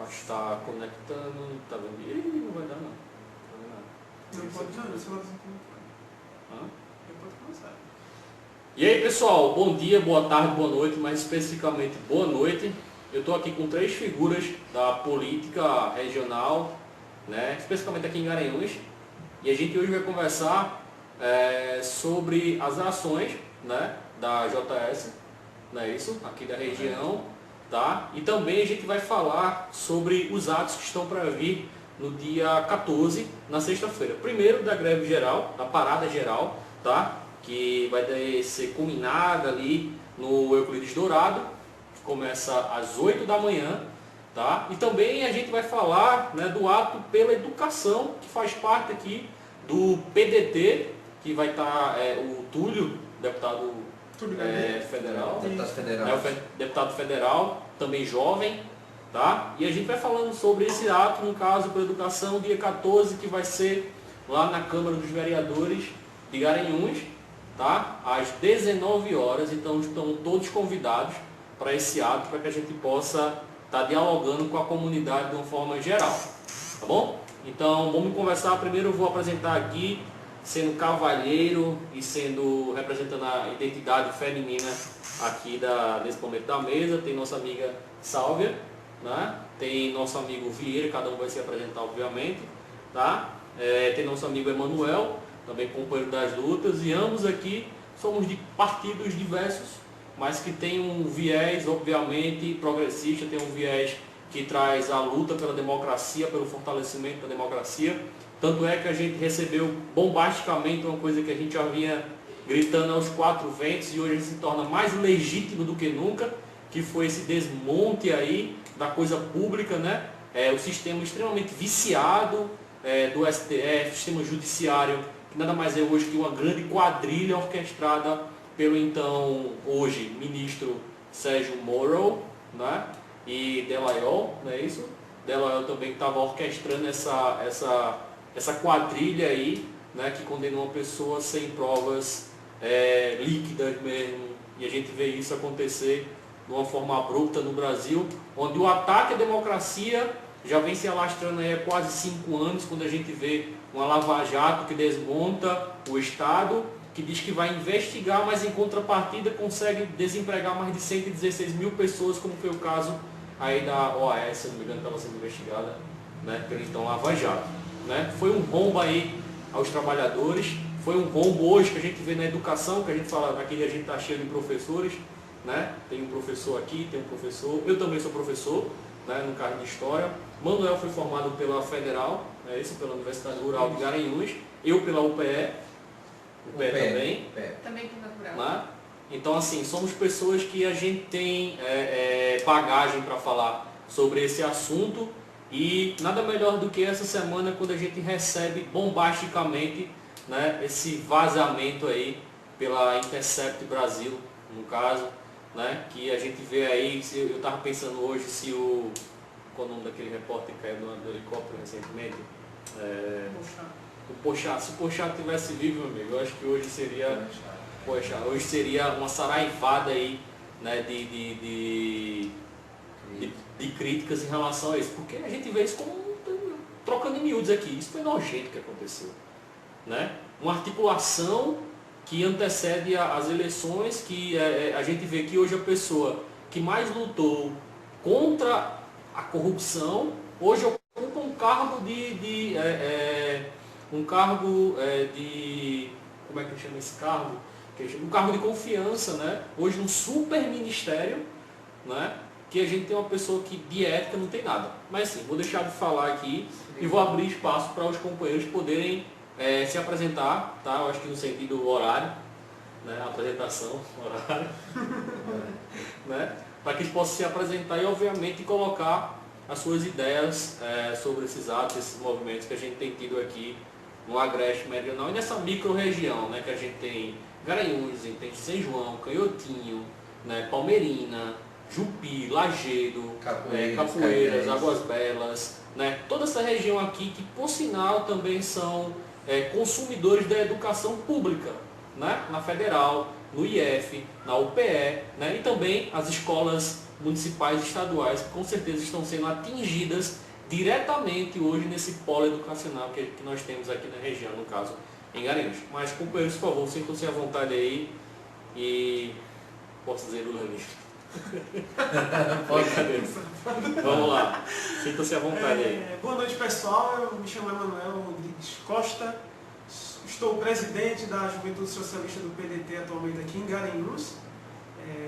Acho que está conectando, tá vendo? Ih, não vai dar não. Não pode não, você vai fazer Hã? Eu posso começar. E aí pessoal, bom dia, boa tarde, boa noite, mais especificamente boa noite. Eu estou aqui com 3 figuras da política regional, né, especificamente aqui em Garanhuns. E a gente hoje vai conversar sobre as ações, né, da JS, não é isso? Aqui da região, tá? E também a gente vai falar sobre os atos que estão para vir no dia 14, na sexta-feira. Primeiro da greve geral, da parada geral, tá? Que vai ser culminada ali no Euclides Dourado, que começa às 8 da manhã, tá? E também a gente vai falar, né, do ato pela educação, que faz parte aqui do PDT, que vai estar o Túlio, deputado federal, deputado federal, também jovem, tá? E a gente vai falando sobre esse ato, no caso, pela educação, dia 14, que vai ser lá na Câmara dos Vereadores de Garanhuns, tá? Às 19 horas, então estão todos convidados para esse ato, para que a gente possa estar dialogando com a comunidade de uma forma geral, tá bom? Então vamos conversar. Primeiro eu vou apresentar aqui, sendo cavalheiro e representando a identidade feminina aqui nesse momento da mesa. Tem nossa amiga Sálvia, né? Tem nosso amigo Vieira, cada um vai se apresentar obviamente, tá? Tem nosso amigo Emanuel, também companheiro das lutas, e ambos aqui somos de partidos diversos, mas que tem um viés obviamente progressista, tem um viés que traz a luta pela democracia, pelo fortalecimento da democracia. Tanto é que a gente recebeu bombasticamente uma coisa que a gente já vinha gritando aos 4 ventos, e hoje se torna mais legítimo do que nunca, que foi esse desmonte aí da coisa pública, né? O sistema extremamente viciado do STF, sistema judiciário, que nada mais é hoje que uma grande quadrilha orquestrada pelo então, hoje, ministro Sérgio Moro, né? E Delayol, não é isso? Delayol também estava orquestrando essa quadrilha aí, né, que condenou uma pessoa sem provas líquidas mesmo. E a gente vê isso acontecer de uma forma abrupta no Brasil, onde o ataque à democracia já vem se alastrando aí há quase 5 anos, quando a gente vê uma Lava-Jato que desmonta o Estado, que diz que vai investigar, mas em contrapartida consegue desempregar mais de 116 mil pessoas, como foi o caso aí da OAS, se não me engano, estava sendo investigada, né, pelo então Lava-Jato, né? Foi um rombo aí aos trabalhadores, foi um rombo hoje que a gente vê na educação, que a gente fala, aqui a gente está cheio de professores, né? Tem um professor aqui, tem um professor, eu também sou professor, né, no caso de História. Manuel foi formado pela Federal, isso, pela Universidade Rural de Garanhuns, eu pela UPE, também. Também com natural. Né? Então, assim, somos pessoas que a gente tem bagagem para falar sobre esse assunto, e nada melhor do que essa semana, quando a gente recebe bombasticamente, né, esse vazamento aí pela Intercept Brasil, no caso, né, que a gente vê aí. Eu estava pensando hoje se qual o nome daquele repórter que caiu do helicóptero recentemente? Se o Pochat tivesse vivo, meu amigo, eu acho que hoje seria... hoje seria uma saraivada aí, né, de críticas em relação a isso, porque a gente vê isso como trocando em miúdos aqui. Isso foi nojento que aconteceu, né? Uma articulação que antecede as eleições, que a gente vê que hoje a pessoa que mais lutou contra a corrupção hoje ocupa um cargo de como é que chama esse cargo? Um cargo de confiança, né? Hoje um super ministério, né? Que a gente tem uma pessoa que de ética não tem nada. Mas sim, vou deixar de falar aqui e vou abrir espaço para os companheiros poderem se apresentar, tá? Eu acho que no sentido horário, né? Apresentação, horário, né? Para que eles possam se apresentar e, obviamente, colocar as suas ideias sobre esses atos, esses movimentos que a gente tem tido aqui no Agreste Meridional e nessa micro-região, né? Que a gente tem Garanhuns, tem São João, Canhotinho, né? Palmeirina, Jupi, Lagedo, Capoeiras, Águas Belas, né? Toda essa região aqui que, por sinal, também são consumidores da educação pública, né? Na Federal, no IF, na UPE, né? E também as escolas municipais e estaduais que com certeza estão sendo atingidas diretamente hoje nesse polo educacional que nós temos aqui na região, no caso, em Garanhuns. Mas, companheiros, por favor, sintam-se à vontade aí e posso dizer Lula livre. Vamos lá, sintam-se à vontade aí. Boa noite, pessoal. Eu me chamo Emanuel Rodrigues Costa. Estou presidente da Juventude Socialista do PDT atualmente aqui em Garanhuns.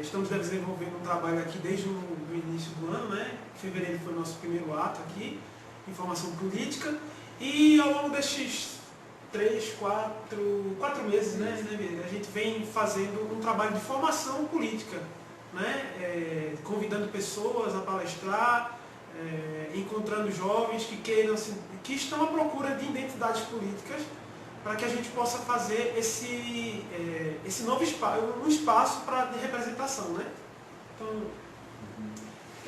Estamos desenvolvendo um trabalho aqui desde o início do ano, né? Fevereiro foi o nosso primeiro ato aqui, em formação política. E ao longo destes 4 meses, né, a gente vem fazendo um trabalho de formação política, né? Convidando pessoas a palestrar, encontrando jovens que estão à procura de identidades políticas, para que a gente possa fazer esse novo espaço, um espaço de representação, né? Então,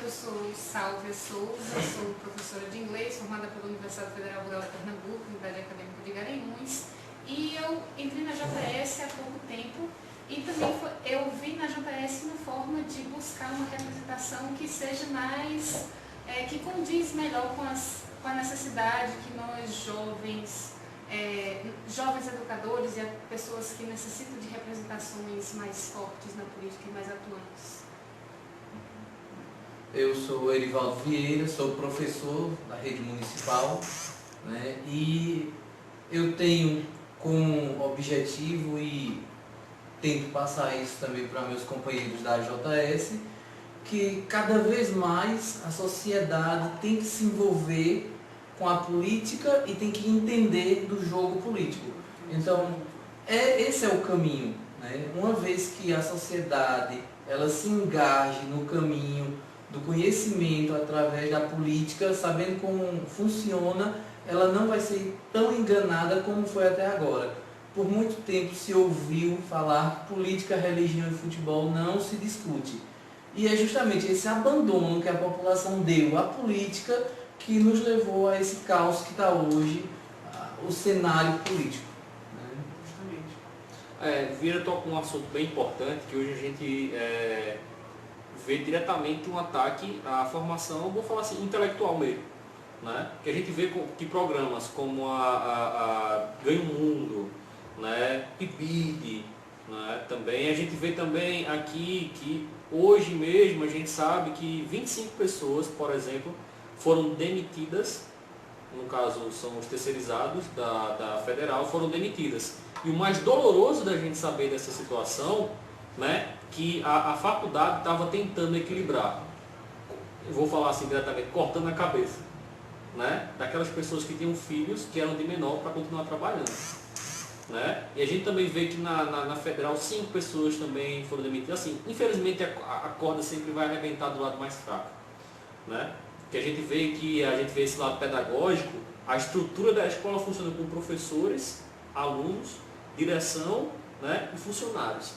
eu sou Sálvia Souza, sou professora de inglês, formada pela Universidade Federal Rural de Pernambuco, Unidade Acadêmica de Garanhuns, e eu entrei na JS há pouco tempo, e também eu vim na JS na forma de buscar uma representação que seja mais, que condiz melhor com a necessidade que nós jovens educadores e pessoas que necessitam de representações mais fortes na política e mais atuantes. Eu sou Erivaldo Vieira, sou professor da rede municipal, né, e eu tenho como objetivo e tento passar isso também para meus companheiros da JS, que cada vez mais a sociedade tem que se envolver com a política e tem que entender do jogo político. Então, esse é o caminho, né? Uma vez que a sociedade ela se engaje no caminho do conhecimento através da política, sabendo como funciona, ela não vai ser tão enganada como foi até agora. Por muito tempo se ouviu falar que política, religião e futebol não se discute. E é justamente esse abandono que a população deu à política que nos levou a esse caos que está hoje, o cenário político. Né? Justamente. Vieira toca um assunto bem importante, que hoje a gente vê diretamente um ataque à formação, vou falar assim, intelectual mesmo. Né? Que a gente vê que programas como a Ganho Mundo, né? PIBID, né? Também, a gente vê também aqui que hoje mesmo a gente sabe que 25 pessoas, por exemplo, foram demitidas, no caso são os terceirizados da Federal, foram demitidas. E o mais doloroso da gente saber dessa situação, né, que a faculdade estava tentando equilibrar, eu vou falar assim diretamente, cortando a cabeça, né, daquelas pessoas que tinham filhos que eram de menor para continuar trabalhando. Né? E a gente também vê que na Federal 5 pessoas também foram demitidas. Assim, infelizmente a corda sempre vai arrebentar do lado mais fraco. Né? Que a gente vê esse lado pedagógico, a estrutura da escola funciona com professores, alunos, direção, né, e funcionários.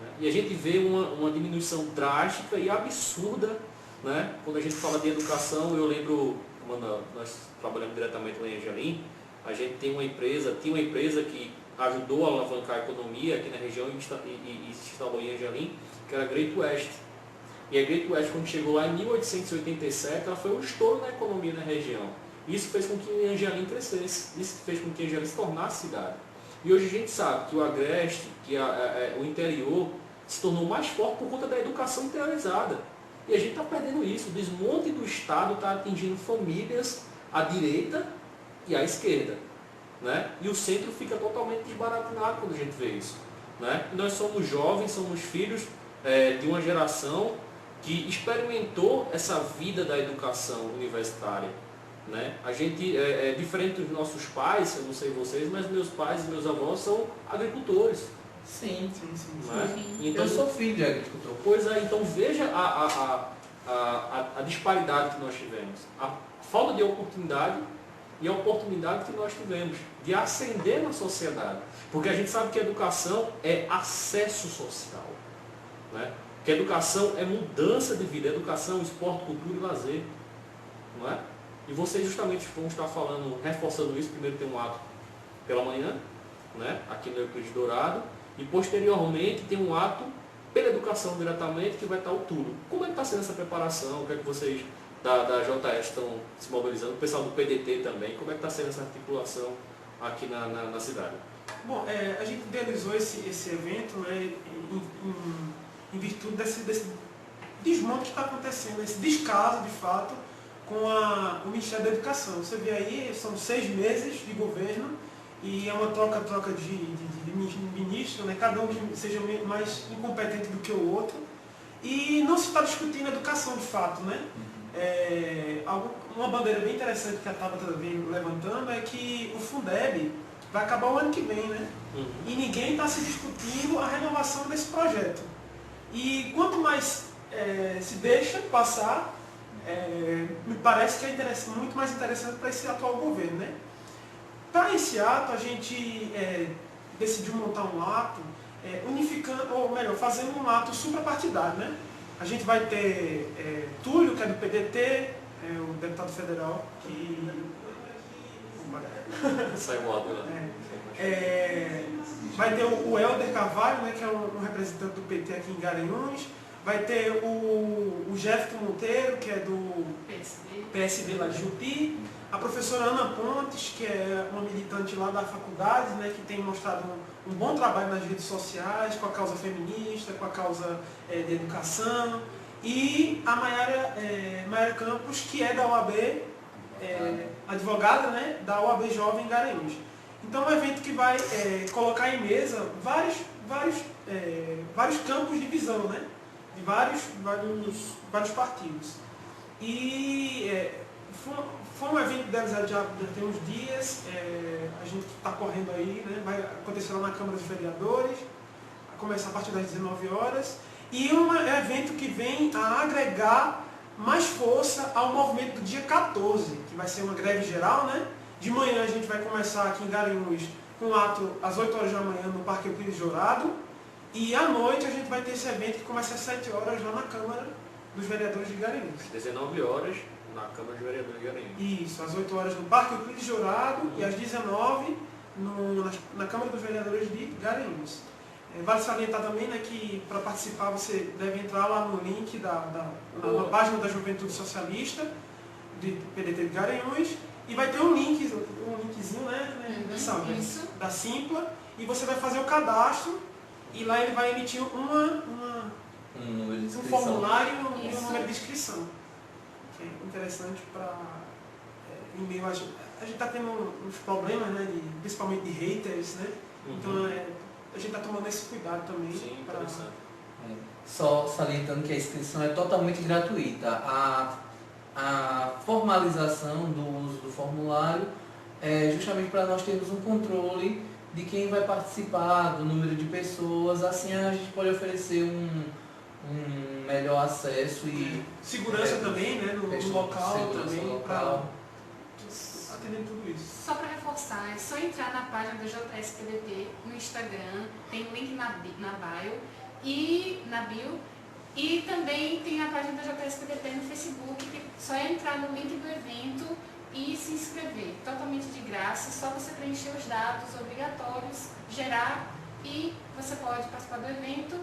Né? E a gente vê uma diminuição drástica e absurda, né? Quando a gente fala de educação. Eu lembro, quando nós trabalhamos diretamente lá em Angelim, a gente tinha uma empresa que ajudou a alavancar a economia aqui na região e se instalou em Angelim, que era a Great West. E a Great West, quando chegou lá em 1887, ela foi um estouro na economia na região. Isso fez com que Angelim crescesse, isso fez com que Angelim se tornasse cidade. E hoje a gente sabe que o agreste, que o interior, se tornou mais forte por conta da educação interiorizada. E a gente está perdendo isso. O desmonte do Estado está atingindo famílias à direita e à esquerda. Né? E o centro fica totalmente desbaratinado quando a gente vê isso. Né? E nós somos jovens, somos filhos de uma geração que experimentou essa vida da educação universitária. Né? A gente é diferente dos nossos pais, eu não sei vocês, mas meus pais e meus avós são agricultores. Sim. Né? Sim. Então, eu sou filho de agricultor. Pois é, então veja a disparidade que nós tivemos. A falta de oportunidade e a oportunidade que nós tivemos de ascender na sociedade. Porque a gente sabe que a educação é acesso social. Né? Que a educação é mudança de vida. Educação, esporte, cultura e lazer. Não é? E vocês justamente vão estar falando, reforçando isso. Primeiro tem um ato pela manhã, né? Aqui no Euclides Dourado. E posteriormente tem um ato pela educação diretamente, que vai estar o tudo. Como é que está sendo essa preparação? O que é que vocês da JS estão se mobilizando? O pessoal do PDT também, como é que está sendo essa articulação aqui na cidade? Bom, a gente idealizou esse evento, né, em virtude desse desmonte que está acontecendo, esse descaso, de fato, com o Ministério da Educação. Você vê aí, são 6 meses de governo e é uma troca de ministro, né, cada um que seja mais incompetente do que o outro, e não se está discutindo educação, de fato, né? Uma bandeira bem interessante que a Tabata vem levantando é que o Fundeb vai acabar o ano que vem, né? E ninguém está se discutindo a renovação desse projeto. E quanto mais se deixa passar, me parece que é muito mais interessante para esse atual governo, né? Para esse ato, a gente decidiu montar um ato unificando, ou melhor, fazendo um ato suprapartidário, né? A gente vai ter Túlio, que é do PDT, o deputado federal, que... Sai modo, né? Vai ter o Helder Carvalho, né, que é um representante do PT aqui em Garanhuns. Vai ter o Jefferson Monteiro, que é do PSD lá de Jupi. A professora Ana Pontes, que é uma militante lá da faculdade, né, que tem mostrado um bom trabalho nas redes sociais, com a causa feminista, com a causa de educação. E a Mayara Campos, que é da OAB, advogada, né, da OAB Jovem em Garanhuns. Então é um evento que vai colocar em mesa vários campos de visão, né, de vários partidos. E foi um evento idealizado já tem uns dias, a gente está correndo aí, né, vai acontecer lá na Câmara dos Vereadores, vai começar a partir das 19 horas, e um evento que vem a agregar mais força ao movimento do dia 14, que vai ser uma greve geral, né? De manhã a gente vai começar aqui em Garanhuns com um ato às 8 horas da manhã no Parque Euclides Dourado, e à noite a gente vai ter esse evento que começa às 7 horas lá na Câmara dos Vereadores de Garanhuns. 19 horas na Câmara dos Vereadores de Garanhuns. Isso, às 8 horas no Parque Euclides Dourado e às 19 na Câmara dos Vereadores de Garanhuns. Vale salientar também, né, que para participar você deve entrar lá no link na página da Juventude Socialista do PDT de Garanhuns, e vai ter um linkzinho, né, da Simpla, e você vai fazer o cadastro e lá ele vai emitir um formulário e um número de inscrição. Que é interessante para e-mail. A gente está tendo uns problemas, né, principalmente de haters, né? Então a gente está tomando esse cuidado também. Sim, interessante. Só salientando que a inscrição é totalmente gratuita. A formalização do uso do formulário é justamente para nós termos um controle de quem vai participar, do número de pessoas, assim a gente pode oferecer um melhor acesso e... Segurança também, né, no local também, para atender tudo isso. Só para reforçar, é só entrar na página da JSPDT no Instagram, tem o link na bio, e também tem a página da JSPDT no Facebook, que só é entrar no link do evento e se inscrever, totalmente de graça, só você preencher os dados obrigatórios, gerar, e você pode participar do evento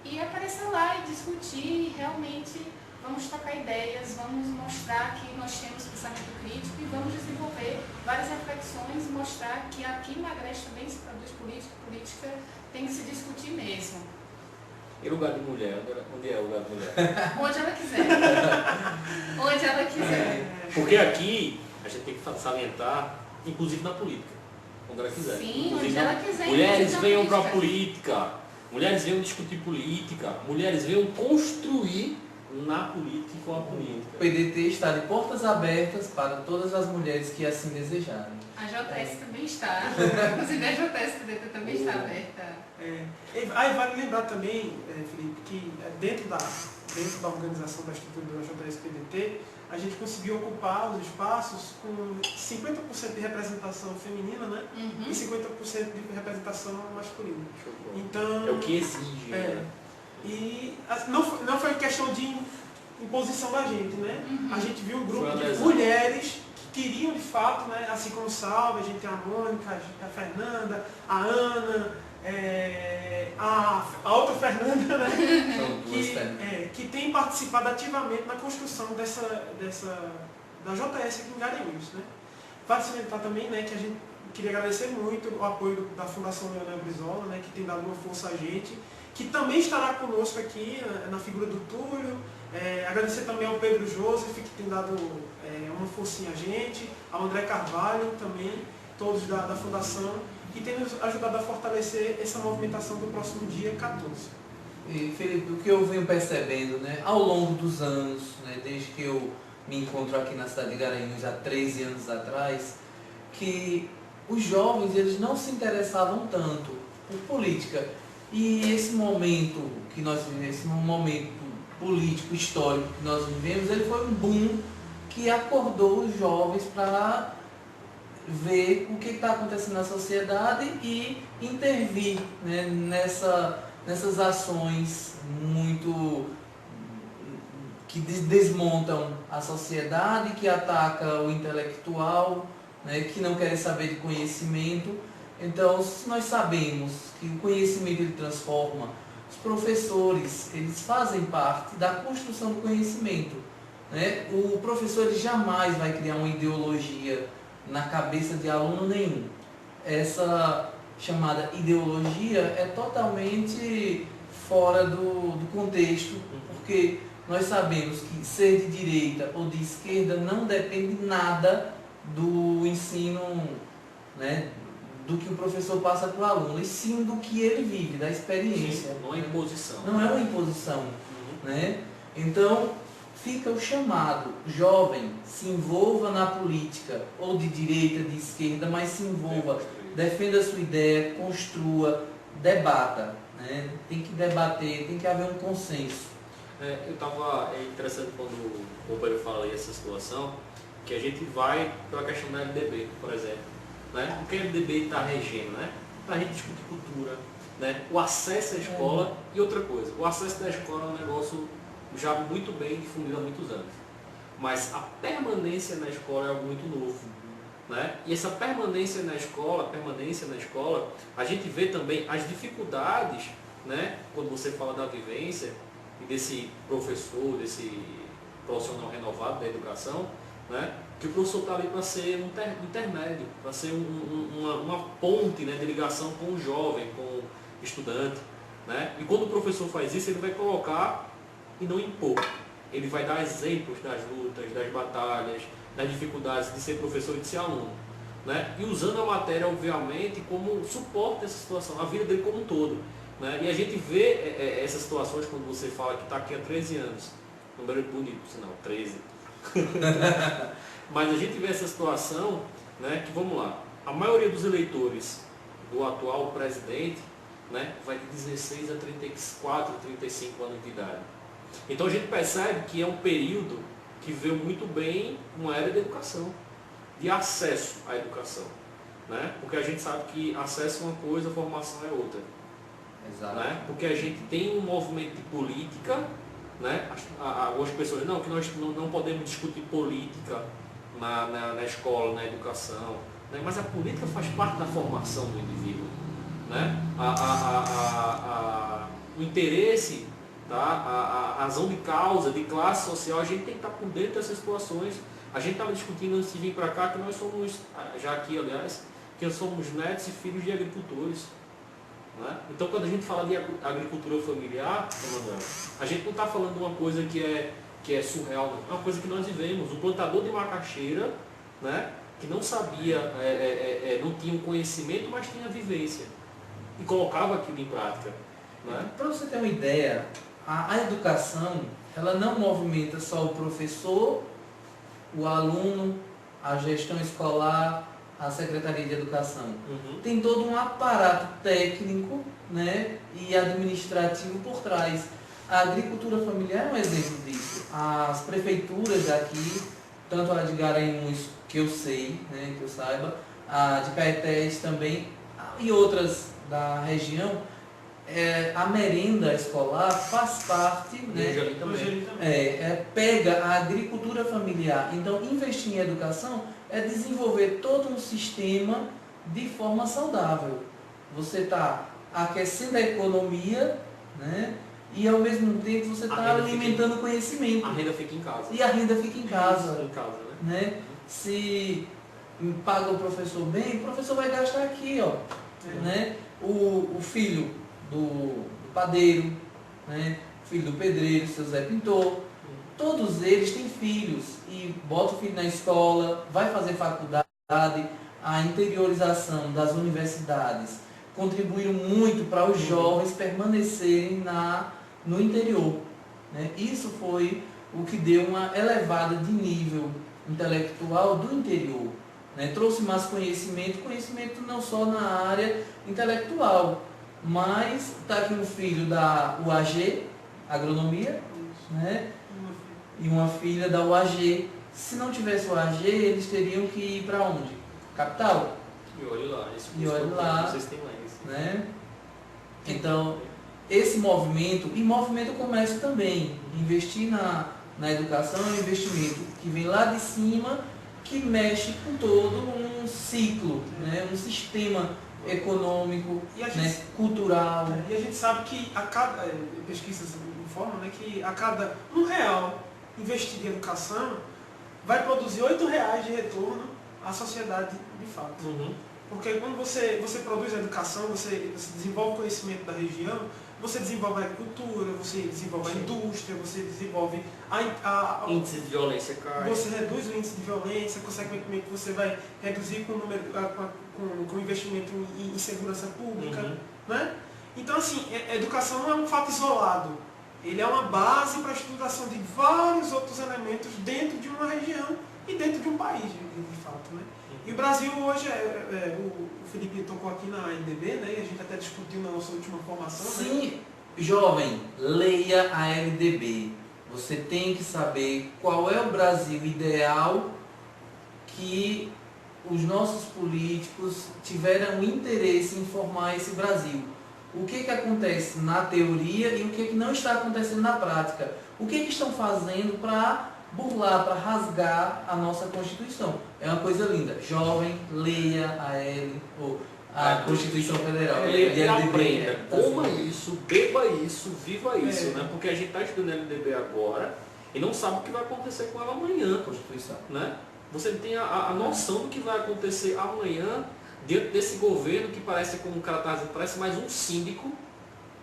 e aparecer lá e discutir. Realmente vamos trocar ideias, vamos mostrar que nós temos pensamento crítico e vamos desenvolver várias reflexões, mostrar que aqui na Agreste também se produz política tem que se discutir mesmo. E lugar de mulher? Onde é o lugar de mulher? Onde ela quiser. Onde ela quiser. Porque aqui a gente tem que salientar, inclusive na política, onde ela quiser. Sim, inclusive, onde ela quiser. Mulheres venham para a política, mulheres venham discutir política, mulheres venham construir na política e com a política. O PDT está de portas abertas para todas as mulheres que assim desejarem. A JS também está. Inclusive a JS também está aberta. Aí vale lembrar também, Felipe, que dentro da organização da estrutura da JS-PDT, a gente conseguiu ocupar os espaços com 50% de representação feminina, né? E 50% de representação masculina. Então, é o que exige. Né? E não foi questão de imposição da gente, né? A gente viu um grupo de mulheres que queriam de fato, né? Assim como o Salve, a gente tem a Mônica, a Fernanda, a Ana, a outra Fernanda, né? São duas Fernandas. Que tem participado ativamente na construção da JS aqui em Garanhuns, né? Vale salientar também, né, que a gente queria agradecer muito o apoio da Fundação Leonel Brizola, né, que tem dado uma força a gente, que também estará conosco aqui na figura do Túlio. Agradecer também ao Pedro Joseph, que tem dado uma forcinha a gente, ao André Carvalho também, todos da Fundação, que tem nos ajudado a fortalecer essa movimentação do próximo dia 14. E, Felipe, o que eu venho percebendo, né, ao longo dos anos, né, desde que eu me encontro aqui na cidade de Garanhuns há 13 anos atrás, que os jovens eles não se interessavam tanto por política. E esse momento que nós vivemos, esse momento político, histórico que nós vivemos, ele foi um boom que acordou os jovens para ver o que está acontecendo na sociedade e intervir, né, nessas ações muito que desmontam a sociedade, que ataca o intelectual, né, que não querem saber de conhecimento. Então, se nós sabemos que o conhecimento ele transforma, os professores eles fazem parte da construção do conhecimento, né? O professor ele jamais vai criar uma ideologia na cabeça de aluno nenhum. Essa chamada ideologia é totalmente fora do contexto, porque nós sabemos que ser de direita ou de esquerda não depende nada do ensino, né, do que o professor passa para o aluno, e sim do que ele vive, da experiência. Sim, não é imposição. Não é uma imposição. Né? Então, fica o chamado, jovem, se envolva na política, ou de direita, de esquerda, mas se envolva, defenda a sua ideia, construa, debata. Né? Tem que debater, tem que haver um consenso. É interessante quando o companheiro fala aí essa situação, que a gente vai pela questão da LDB, por exemplo. Né? O que a LDB está regendo? Né? Para a gente discutir cultura, né? O acesso à escola e outra coisa. O acesso da escola é um negócio já muito bem difundido há muitos anos. Mas a permanência na escola é algo muito novo. Né? E essa permanência na escola, a gente vê também as dificuldades, né? Quando você fala da vivência e desse professor, desse profissional renovado da educação, né? Que o professor está ali para ser um intermédio, para ser uma ponte, né, de ligação com o jovem, com o estudante. Né? E quando o professor faz isso, ele vai colocar e não impor. Ele vai dar exemplos das lutas, das batalhas, das dificuldades de ser professor e de ser aluno. Né? E usando a matéria, obviamente, como suporte dessa situação, a vida dele como um todo. Né? E a gente vê essas situações quando você fala que está aqui há 13 anos. Número bonito, sinal, 13. Mas a gente vê essa situação, né, que, vamos lá, a maioria dos eleitores do atual presidente, né, vai de 16 a 34, 35 anos de idade. Então a gente percebe que é um período que veio muito bem uma era de educação, de acesso à educação. Né? Porque a gente sabe que acesso é uma coisa, formação é outra. Exato. Né? Porque a gente tem um movimento de política, né? Algumas pessoas, não, que nós não podemos discutir política na escola, na educação, né? Mas a política faz parte da formação do indivíduo. Né? O interesse, tá? A razão de causa, de classe social, a gente tem que estar por dentro dessas situações. A gente estava discutindo antes de vir para cá que nós somos, já aqui aliás, que nós somos netos e filhos de agricultores. Né? Então quando a gente fala de agricultura familiar, Emanuel, a gente não está falando de uma coisa que é surreal, não. É uma coisa que nós vivemos. O plantador de macaxeira, né, que não sabia, não tinha um conhecimento, mas tinha vivência. E colocava aquilo em prática. Né? Para você ter uma ideia, a educação, ela não movimenta só o professor, o aluno, a gestão escolar, a Secretaria de Educação. Uhum. Tem todo um aparato técnico, né, e administrativo por trás. A agricultura familiar é um exemplo disso. As prefeituras aqui, tanto a de Garanhuns, que eu sei, né, que eu saiba, a de Caetés também, e outras da região, a merenda escolar faz parte, né, pega a agricultura familiar. Então, investir em educação é desenvolver todo um sistema de forma saudável. Você está aquecendo a economia, né? E ao mesmo tempo você está alimentando conhecimento. A renda fica em casa. E a renda fica em casa. Em casa, Né? Se paga o professor bem, o professor vai gastar aqui, ó. Né? O filho do padeiro, né? Filho do pedreiro, seu Zé Pintor, todos eles têm filhos e bota o filho na escola, vai fazer faculdade. A interiorização das universidades contribuíram muito para os jovens permanecerem no interior. Né? Isso foi o que deu uma elevada de nível intelectual do interior. Né? Trouxe mais conhecimento não só na área intelectual, mas está aqui um filho da UAG, agronomia, né? E uma filha da UAG. Se não tivesse o UAG, eles teriam que ir para onde? Capital? E olha lá, e olha lá, vocês têm lá isso. Né? Então, esse movimento, e movimento comércio também, investir na educação é um investimento que vem lá de cima, que mexe com todo um ciclo, né? Um sistema econômico, né? Cultural. E a gente sabe que a cada, pesquisas informam, né, que a cada R$1 investido em educação vai produzir R$8 de retorno à sociedade de fato. Porque quando você produz a educação, você desenvolve conhecimento da região, você desenvolve a agricultura, você desenvolve a indústria, você desenvolve índice de violência cai. Você reduz o índice de violência, consequentemente você vai reduzir com investimento em segurança pública. Né? Então, assim, a educação não é um fato isolado. Ele é uma base para a estruturação de vários outros elementos dentro de uma região e dentro de um país, de fato. Né? E o Brasil hoje, o Felipe tocou aqui na LDB, né? E a gente até discutiu na nossa última formação. Sim, né? Jovem, leia a LDB. Você tem que saber qual é o Brasil ideal que os nossos políticos tiveram interesse em formar esse Brasil. O que acontece na teoria e o que não está acontecendo na prática. O que estão fazendo para burlar, para rasgar a nossa Constituição. É uma coisa linda. Jovem, leia a Constituição Federal. E aprenda, coma isso, beba isso, viva isso, né? Porque a gente está estudando LDB agora e não sabe o que vai acontecer com ela amanhã. Constituição. Né? Você tem a noção do que vai acontecer amanhã dentro desse governo que parece, como o cara está dizendo, parece mais um síndico,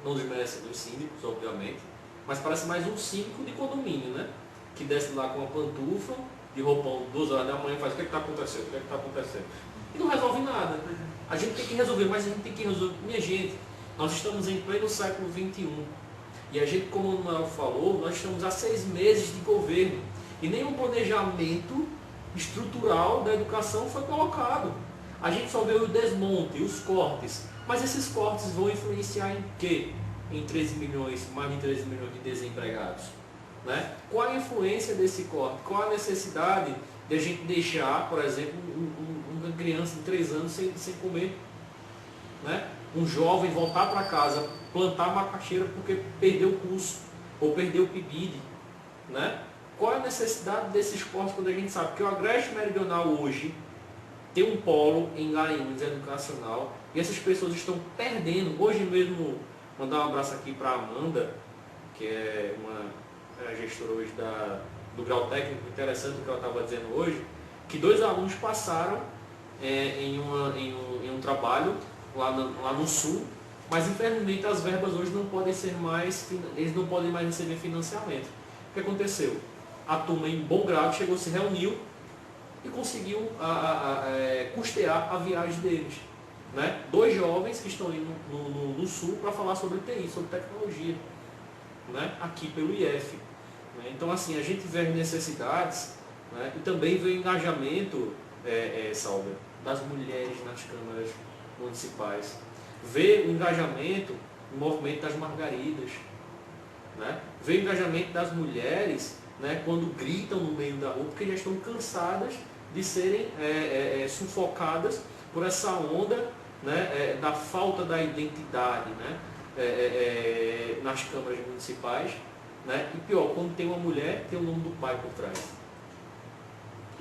não desmerecendo os síndicos, obviamente, mas parece mais um síndico de condomínio, né? Que desce lá com uma pantufa, de roupão, 2 horas da manhã, faz o que está acontecendo, o que está acontecendo. E não resolve nada. A gente tem que resolver, mas a gente tem que resolver. Minha gente, nós estamos em pleno século XXI. E a gente, como o Manuel falou, nós estamos há 6 meses de governo. E nenhum planejamento estrutural da educação foi colocado. A gente só vê o desmonte, os cortes. Mas esses cortes vão influenciar em quê? Em 13 milhões, mais de 13 milhões de desempregados. Né? Qual a influência desse corte? Qual a necessidade de a gente deixar, por exemplo, uma criança de 3 anos sem comer? Né? Um jovem voltar para casa, plantar macaxeira porque perdeu o curso ou perdeu o PIBID. Né? Qual a necessidade desses cortes quando a gente sabe que o Agreste Meridional hoje tem um polo em Garanhuns educacional e essas pessoas estão perdendo. Hoje mesmo, mandar um abraço aqui para a Amanda, que é a gestora hoje do grau técnico, interessante o que ela estava dizendo hoje, que 2 alunos passaram em um trabalho lá no sul, mas infelizmente as verbas hoje não podem ser mais, eles não podem mais receber financiamento. O que aconteceu? A turma em bom grado se reuniu e conseguiu custear a viagem deles. Né? 2 jovens que estão aí no sul para falar sobre TI, sobre tecnologia, né? Aqui pelo IF. Né? Então, assim, a gente vê as necessidades, né? E também vê o engajamento, Salve, das mulheres nas câmaras municipais. Vê o engajamento no movimento das margaridas. Né? Vê o engajamento das mulheres, né? Quando gritam no meio da rua, porque já estão cansadas de serem sufocadas por essa onda, né? Da falta da identidade, né? Nas câmaras municipais. Né? E pior, quando tem uma mulher, tem o nome do pai por trás.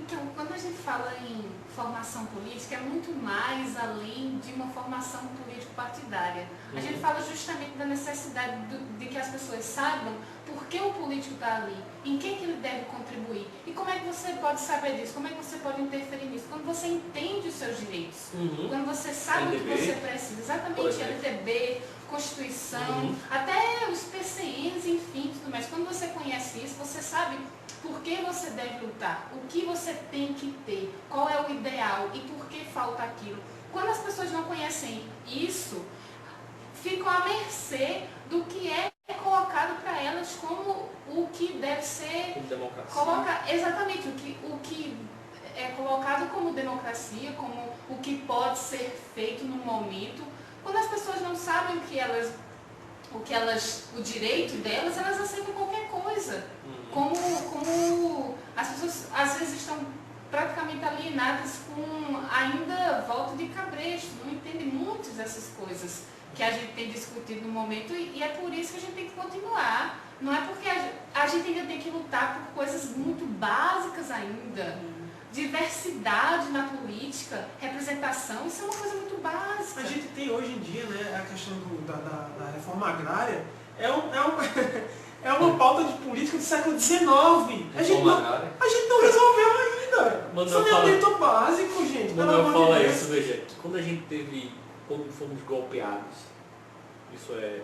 Então, quando a gente fala em formação política, é muito mais além de uma formação político-partidária. A gente fala justamente da necessidade de que as pessoas saibam por que o político está ali, em que ele deve contribuir. E como é que você pode saber disso? Como é que você pode interferir nisso? Quando você entende os seus direitos, quando você sabe o que você precisa, exatamente, LDB, Constituição, até os PCNs, enfim, tudo mais. Quando você conhece isso, você sabe por que você deve lutar, o que você tem que ter, qual é o ideal e por que falta aquilo. Quando as pessoas não conhecem isso, ficam à mercê do que é colocado para elas como o que deve ser exatamente o que é colocado como democracia, como o que pode ser feito no momento. Quando as pessoas não sabem o direito delas, elas aceitam qualquer coisa. Como as pessoas às vezes estão praticamente alienadas com ainda voto de cabresto, não entendem muitas dessas coisas que a gente tem discutido no momento e é por isso que a gente tem que continuar. Não é porque a gente ainda tem que lutar por coisas muito básicas ainda. Diversidade na política, representação, isso é uma coisa muito básica. A gente tem hoje em dia, né, a questão da reforma agrária, é uma pauta de política do século XIX. A gente não resolveu ainda. Saneamento básico, gente. Quando eu falo isso, veja, quando fomos golpeados, isso é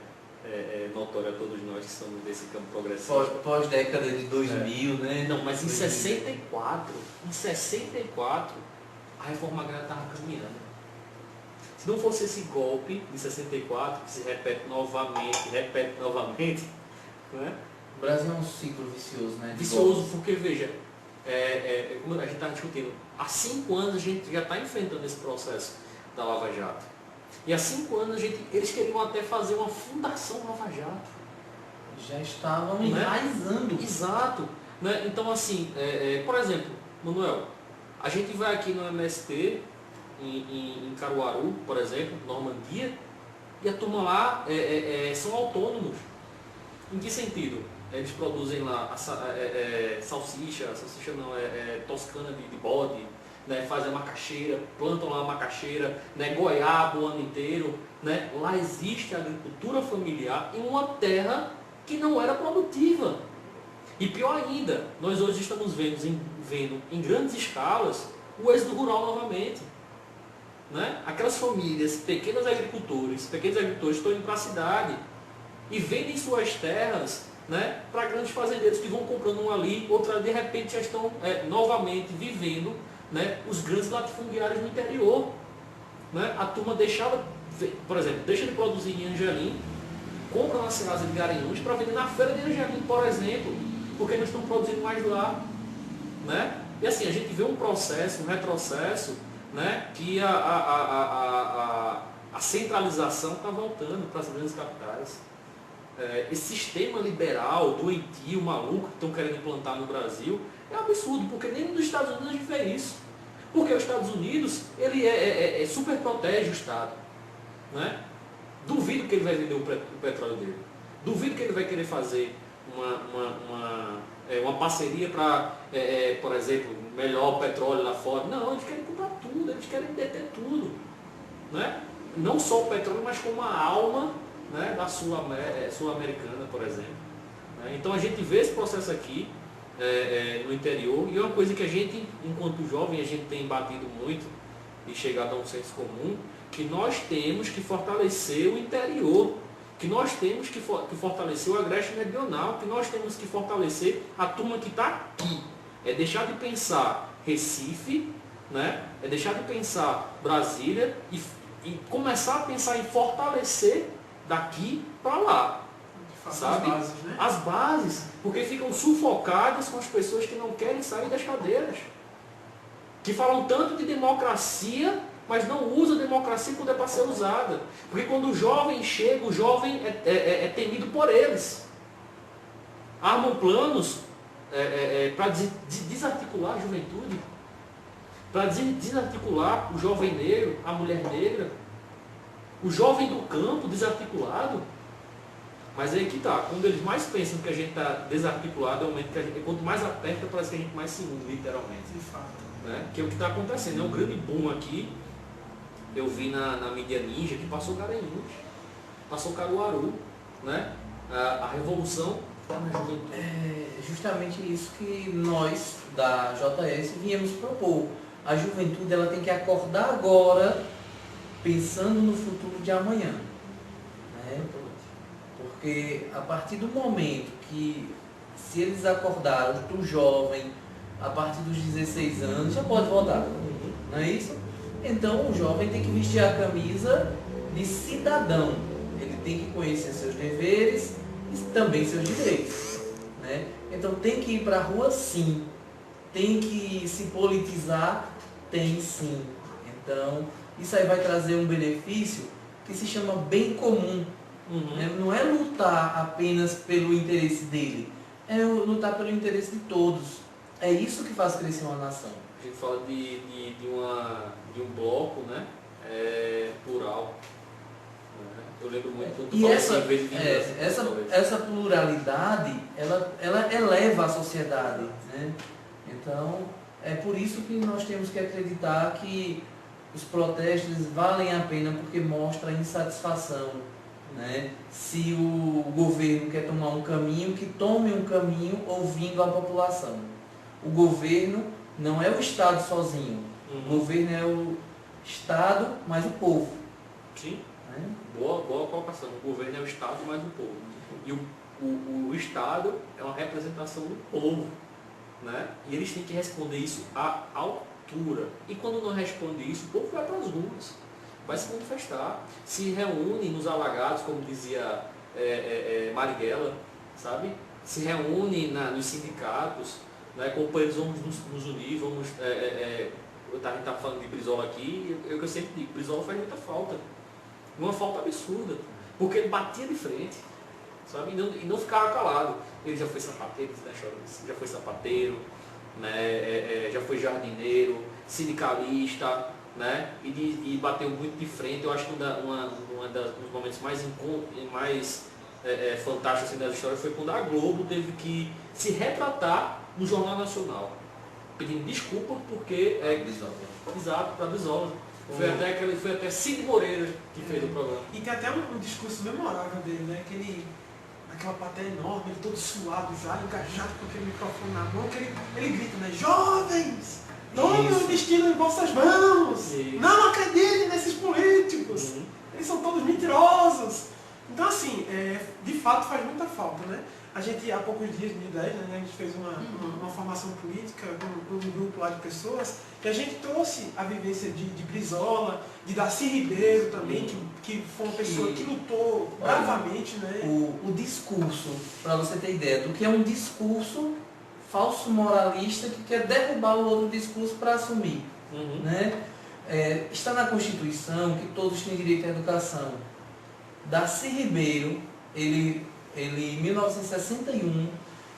notório a todos nós que estamos desse campo progressista. Pós-década de 2000, né? Não, mas em 64, a reforma agrária estava caminhando. Se não fosse esse golpe de 64, que se repete novamente, não é? O Brasil é um ciclo vicioso, né? Vicioso, porque veja, como a gente está discutindo, há 5 anos a gente já está enfrentando esse processo da Lava Jato. E há 5 anos eles queriam até fazer uma fundação Lava Jato. Já estavam enraizando. Exato. Né? Então, assim, por exemplo, Manuel, a gente vai aqui no MST, em Caruaru, por exemplo, Normandia, e a turma lá são autônomos. Em que sentido? Eles produzem lá salsicha não, toscana de bode, né, fazem a macaxeira, plantam lá a macaxeira, né, goiaba o ano inteiro. Né? Lá existe a agricultura familiar em uma terra que não era produtiva. E pior ainda, nós hoje estamos vendo em grandes escalas o êxodo rural novamente. Né? Aquelas famílias, pequenos agricultores estão indo para a cidade e vendem suas terras, né, para grandes fazendeiros que vão comprando um ali, outra de repente já estão novamente vivendo, né, os grandes latifundiários no interior. Né? A turma deixava, por exemplo, deixa de produzir em Angelim, compra na Ceasa de Garanhuns para vender na feira de Angelim, por exemplo, porque não estão produzindo mais lá. Né? E assim, a gente vê um processo, um retrocesso, né, que a centralização está voltando para as grandes capitais. Esse sistema liberal, doentio, maluco que estão querendo implantar no Brasil é um absurdo, porque nem nos Estados Unidos a gente vê isso. Porque os Estados Unidos, ele super protege o Estado. Né? Duvido que ele vai vender o petróleo dele. Duvido que ele vai querer fazer uma parceria para, por exemplo, melhor o petróleo lá fora. Não, eles querem comprar tudo, eles querem deter tudo. Né? Não só o petróleo, mas como a alma, né, da sul-americana, por exemplo. Né? Então a gente vê esse processo aqui no interior, e é uma coisa que a gente, enquanto jovem, a gente tem batido muito e chegado a um senso comum, que nós temos que fortalecer o interior, que nós temos que fortalecer o agreste meridional, que nós temos que fortalecer a turma que está aqui. É deixar de pensar Recife, né? É deixar de pensar Brasília e começar a pensar em fortalecer daqui para lá. Sabe? As bases, né? As bases, porque ficam sufocadas com as pessoas que não querem sair das cadeiras. Que falam tanto de democracia, mas não usam a democracia quando é para ser usada. Porque quando o jovem chega, o jovem é temido por eles. Armam planos para desarticular a juventude, para desarticular o jovem negro, a mulher negra, o jovem do campo desarticulado. Mas aí que tá, quando eles mais pensam que a gente está desarticulado, é o momento que a gente, quanto mais aperta, parece que a gente mais se une, literalmente. De fato. Né? Que é o que está acontecendo. É um grande boom aqui. Eu vi na mídia ninja que passou Garanhuns, passou Caruaru, né? A revolução está na juventude. É justamente isso que nós, da JS, viemos propor. A juventude ela tem que acordar agora, pensando no futuro de amanhã. Né? Porque a partir do momento que, se eles acordaram, do jovem, a partir dos 16 anos, já pode votar. Não é isso? Então o jovem tem que vestir a camisa de cidadão. Ele tem que conhecer seus deveres e também seus direitos. Né? Então tem que ir para a rua, sim. Tem que se politizar, tem sim. Então isso aí vai trazer um benefício que se chama bem comum. Né? Não é lutar apenas pelo interesse dele, é lutar pelo interesse de todos. É isso que faz crescer uma nação. A gente fala de um bloco, né? Plural. Né? Eu lembro muito quando tu E falou essa, assim, em vez de vingança, essa pluralidade, ela eleva a sociedade. Né? Então, é por isso que nós temos que acreditar que os protestos valem a pena, porque mostra a insatisfação. Né? Se o governo quer tomar um caminho, que tome um caminho ouvindo a população. O governo não é o Estado sozinho. O governo é o Estado mais o povo. Sim. Né? Boa colocação. O governo é o Estado mais o povo. E o Estado é uma representação do povo. Né? E eles têm que responder isso à altura. E quando não responde isso, o povo vai para as ruas. Vai se manifestar. Se reúne nos alagados, como dizia Marighella, sabe? Se reúne nos sindicatos. Né, companheiros, vamos nos unir, vamos. A gente está falando de Brizola aqui, eu sempre digo, Brizola faz muita falta. Uma falta absurda. Porque ele batia de frente, sabe? E não ficava calado. Ele já foi sapateiro, já foi sapateiro, né, já foi jardineiro, sindicalista, né? E bateu muito de frente. Eu acho que um dos momentos mais fantásticos assim, das histórias foi quando a Globo teve que se retratar no Jornal Nacional, pedindo desculpa porque exato, para Brizola. Foi até Cid Moreira que fez o programa. E tem até um discurso memorável dele, né? Que ele, naquela plateia enorme, ele todo suado já, engajado com aquele microfone na mão, que ele grita, né? Jovens! Tomem o destino em vossas mãos! Isso. Não acreditem nesses políticos! Eles são todos mentirosos! Então assim, de fato faz muita falta, né? A gente, há poucos dias, em 2010, né, a gente fez uma formação política com um grupo lá de pessoas, e a gente trouxe a vivência de Brizola, de Darcy Ribeiro também, que foi uma pessoa que lutou bravamente. Né? O discurso, para você ter ideia, do que é um discurso falso moralista que quer derrubar o outro discurso para assumir. Né? Está na Constituição que todos têm direito à educação. Darcy Ribeiro, ele em 1961,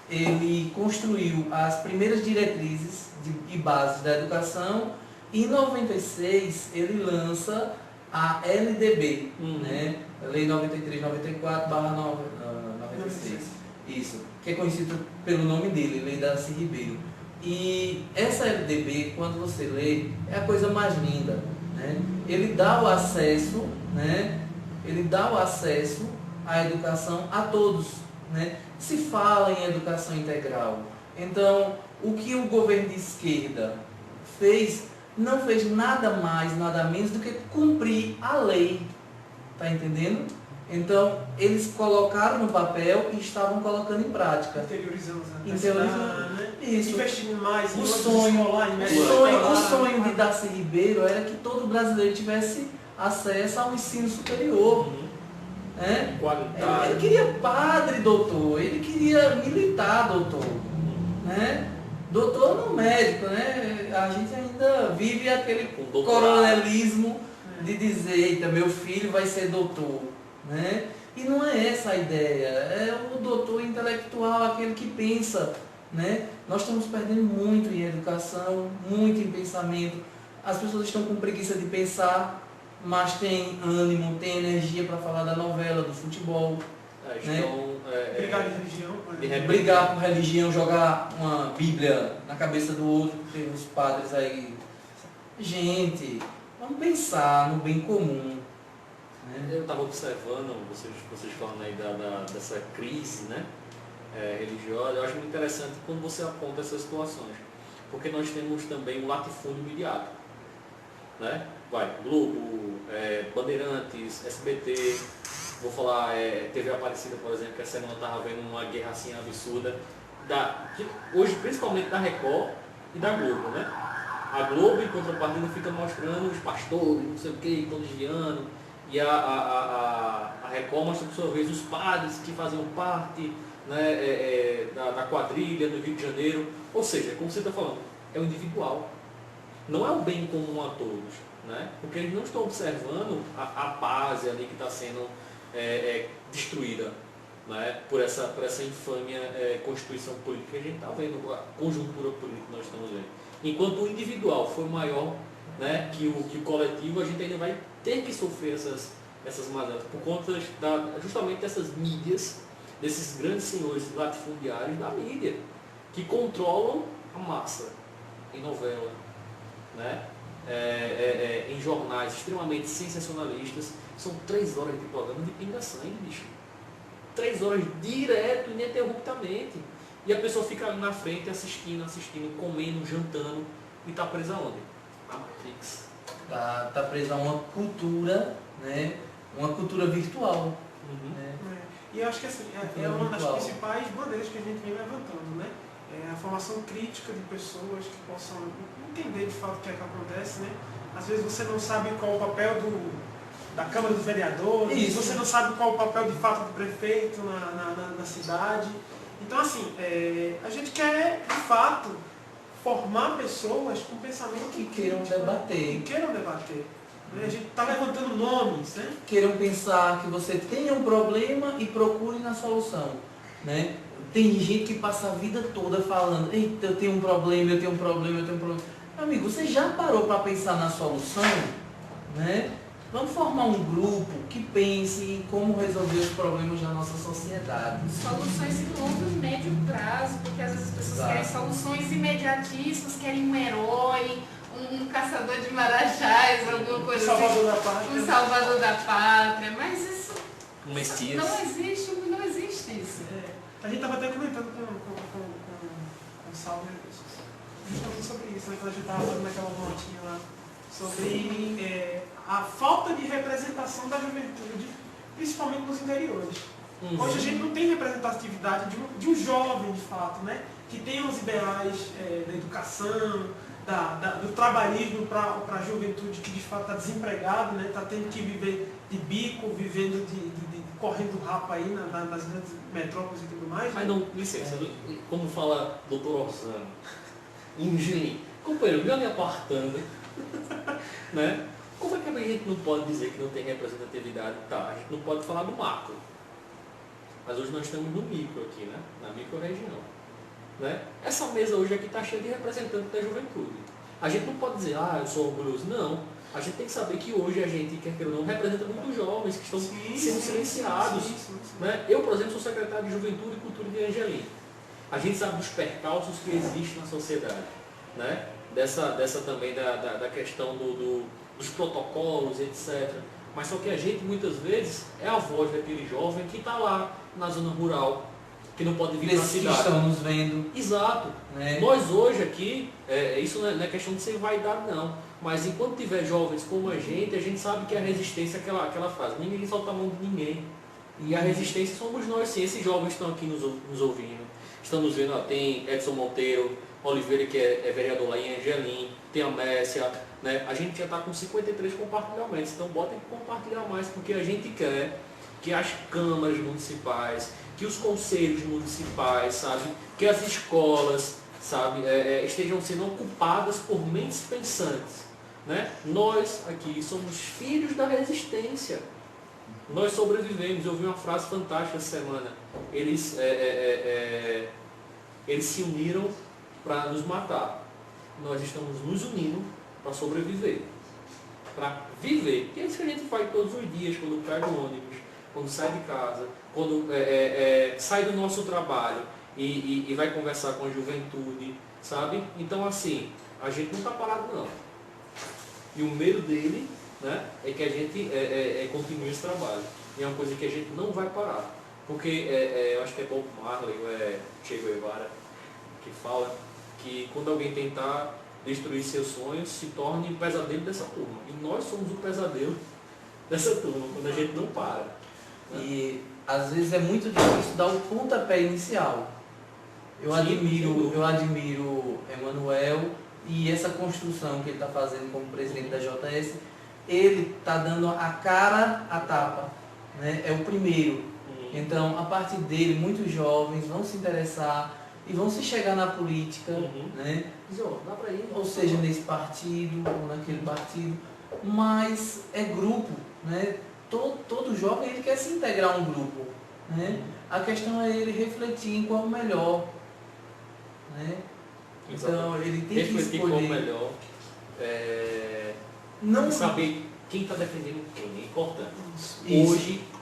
ele construiu as primeiras diretrizes e bases da educação e em 96 ele lança a LDB, né? A Lei 93/94/96. Isso, que é conhecido pelo nome dele, Lei Darcy Ribeiro. E essa LDB, quando você lê, é a coisa mais linda, né? Ele dá o acesso, né? Ele dá o acesso à educação a todos, né? Se fala em educação integral. Então, o que o governo de esquerda fez, não fez nada mais, nada menos do que cumprir a lei. Tá entendendo? Então, eles colocaram no papel e estavam colocando em prática. Interiorizando, né? Isso. Investindo mais em O sonho de dar Darcy Ribeiro era que todo brasileiro tivesse acesso ao ensino superior. Né? Ele queria padre, doutor, ele queria militar, doutor. Né? Doutor não médico, né? A gente ainda vive aquele coronelismo de dizer, eita, meu filho vai ser doutor. Né? E não é essa a ideia, é o doutor intelectual, aquele que pensa. Né? Nós estamos perdendo muito em educação, muito em pensamento. As pessoas estão com preguiça de pensar, mas tem ânimo, tem energia para falar da novela, do futebol. Estão, Brigar de religião. Brigar por religião, jogar uma Bíblia na cabeça do outro, tem os padres aí. Gente, vamos pensar no bem comum. Né? Eu estava observando, vocês falando aí dessa crise, né, religiosa. Eu acho muito interessante quando você aponta essas situações. Porque nós temos também um latifúndio midiático. Né? Globo, Bandeirantes, SBT, vou falar TV Aparecida, por exemplo, que essa semana eu estava vendo uma guerra assim absurda, hoje principalmente da Record e da Globo, né? A Globo, em contrapartida, fica mostrando os pastores, não sei o que, estão desviando, e a Record mostra, por sua vez, os padres que faziam parte, né, da quadrilha no Rio de Janeiro. Ou seja, como você está falando, é o individual. Não é o bem comum a todos, né? Porque eles não estão observando a paz ali que está sendo destruída, né? por essa infâmia constituição política que a gente está vendo, a conjuntura política que nós estamos vendo. Enquanto o individual for maior, né, que o coletivo, a gente ainda vai ter que sofrer essas mazelas por conta justamente dessas mídias, desses grandes senhores latifundiários da mídia, que controlam a massa em novela, né? Em jornais extremamente sensacionalistas. São 3 horas de programa de pinga-sangue, bicho. 3 horas direto, ininterruptamente. E a pessoa fica ali na frente assistindo, comendo, jantando, e está presa onde? Na Matrix. Tá presa a uma cultura, né? Uma cultura virtual. Uhum. Né? E eu acho que assim, é uma das principais bandeiras que a gente vem levantando, né? A formação crítica de pessoas que possam entender de fato o que é que acontece, né? Às vezes você não sabe qual o papel da Câmara dos Vereadores, Isso. Você não sabe qual o papel de fato do prefeito na cidade. Então assim, a gente quer de fato formar pessoas com pensamento Que queiram crítico, debater. que queiram debater. A gente está levantando nomes, né? Queiram pensar que você tenha um problema e procure na solução. Né? Tem gente que passa a vida toda falando, eita, eu tenho um problema, eu tenho um problema, eu tenho um problema. Meu amigo, você já parou para pensar na solução? Né? Vamos formar um grupo que pense em como resolver os problemas da nossa sociedade. Soluções em longo e médio prazo, porque às vezes as pessoas querem soluções imediatistas, querem um herói, um caçador de marajás, alguma coisa Salvador da assim. Pátria. Um salvador da pátria, mas isso Um Messias. não existe isso. A gente estava até comentando com o Salve, a gente falando sobre isso, né? Quando a gente estava falando naquela notinha lá, sobre a falta de representação da juventude, principalmente nos interiores. Uhum. Hoje a gente não tem representatividade de um jovem, de fato, né? Que tem os ideais da educação, do trabalhismo para a juventude que de fato está desempregado, né? Está tendo que viver de bico, vivendo correndo rapa aí nas grandes metrópoles e tudo mais. Mas não, licença, como fala doutor Orsano, Engenho, companheiro, viu me apartando, né? Como é que a gente não pode dizer que não tem representatividade? Tá, a gente não pode falar do macro, mas hoje nós estamos no micro aqui, né? Na micro-região. Né? Essa mesa hoje aqui está cheia de representantes da juventude. A gente não pode dizer, eu sou orgulhoso. Não. A gente tem que saber que hoje a gente, quer queira ou não, representa muitos jovens que estão sendo silenciados. Sim. Né? Eu, por exemplo, sou secretário de Juventude e Cultura de Angelim. A gente sabe dos percalços que existem na sociedade. Né? Dessa também da questão dos protocolos, etc. Mas só que a gente, muitas vezes, é a voz daquele jovem que está lá na zona rural, que não pode vir para a cidade. Que estão nos vendo. Exato. Né? Nós hoje aqui, isso não é questão de ser vaidade não, mas enquanto tiver jovens como a gente sabe que a resistência é aquela frase, ninguém solta a mão de ninguém. E a resistência somos nós sim, esses jovens estão aqui nos ouvindo. Estão nos vendo, tem Edson Monteiro, Oliveira, que é vereador lá em Angelim, tem a Mércia, né? A gente já está com 53 compartilhamentos, então bota que compartilhar mais, porque a gente quer que as câmaras municipais, que os conselhos municipais, sabe, que as escolas, sabe, estejam sendo ocupadas por mentes pensantes. Né? Nós aqui somos filhos da resistência. Nós sobrevivemos. Eu ouvi uma frase fantástica essa semana. Eles se uniram para nos matar. Nós estamos nos unindo para sobreviver. Para viver. Que é isso que a gente faz todos os dias, quando pega o ônibus, quando sai de casa, quando sai do nosso trabalho e vai conversar com a juventude, sabe? Então, assim, a gente não está parado, não. E o medo dele, né, é que a gente continue esse trabalho. E é uma coisa que a gente não vai parar. Porque eu acho que é Bob Marley ou é Che Guevara que fala que quando alguém tentar destruir seus sonhos, se torne o pesadelo dessa turma. E nós somos o pesadelo dessa turma, quando a gente não para. Né? E às vezes é muito difícil dar o pontapé inicial. Eu admiro Emanuel e essa construção que ele está fazendo como presidente da JS, ele está dando a cara a tapa. Né? É o primeiro. Então, a partir dele, muitos jovens vão se interessar e vão se chegar na política, né? Dá pra ir, ou seja, nesse partido ou naquele partido, mas é grupo, né? Todo jovem ele quer se integrar a um grupo, né? A questão é ele refletir em qual o melhor, né? Então ele tem refletir que escolher qual o melhor, não saber quem está defendendo quem, é importante.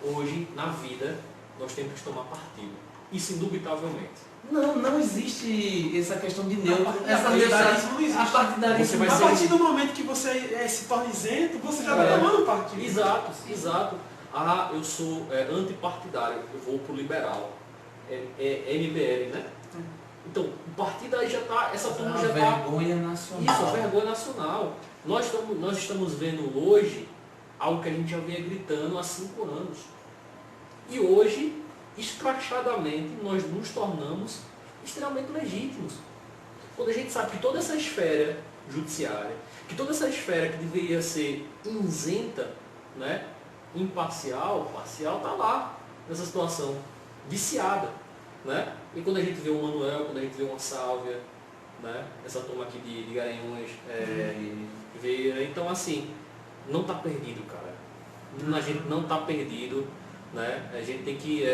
Hoje, na vida, nós temos que tomar partido. Isso indubitavelmente. Não existe essa questão de neutro. Essa partidarismo não existe. A partidarismo Você vai a ser partir do momento que você se torna isento, você já está tomando partido. Exato. Ah, eu sou antipartidário, eu vou pro liberal. MBL, né? Então, o partido aí já está, essa turma já está... vergonha nacional. Isso, vergonha nacional. Nós estamos vendo hoje algo que a gente já vinha gritando há 5 anos. E hoje, escrachadamente, nós nos tornamos extremamente legítimos. Quando a gente sabe que toda essa esfera judiciária, que toda essa esfera que deveria ser isenta, né, imparcial, parcial, está lá, nessa situação, viciada. Né? E quando a gente vê o Manuel, quando a gente vê uma Sálvia, né, essa turma aqui de Garanhuns, Veira, então assim, não está perdido, cara. A gente não está perdido. Né? A gente tem que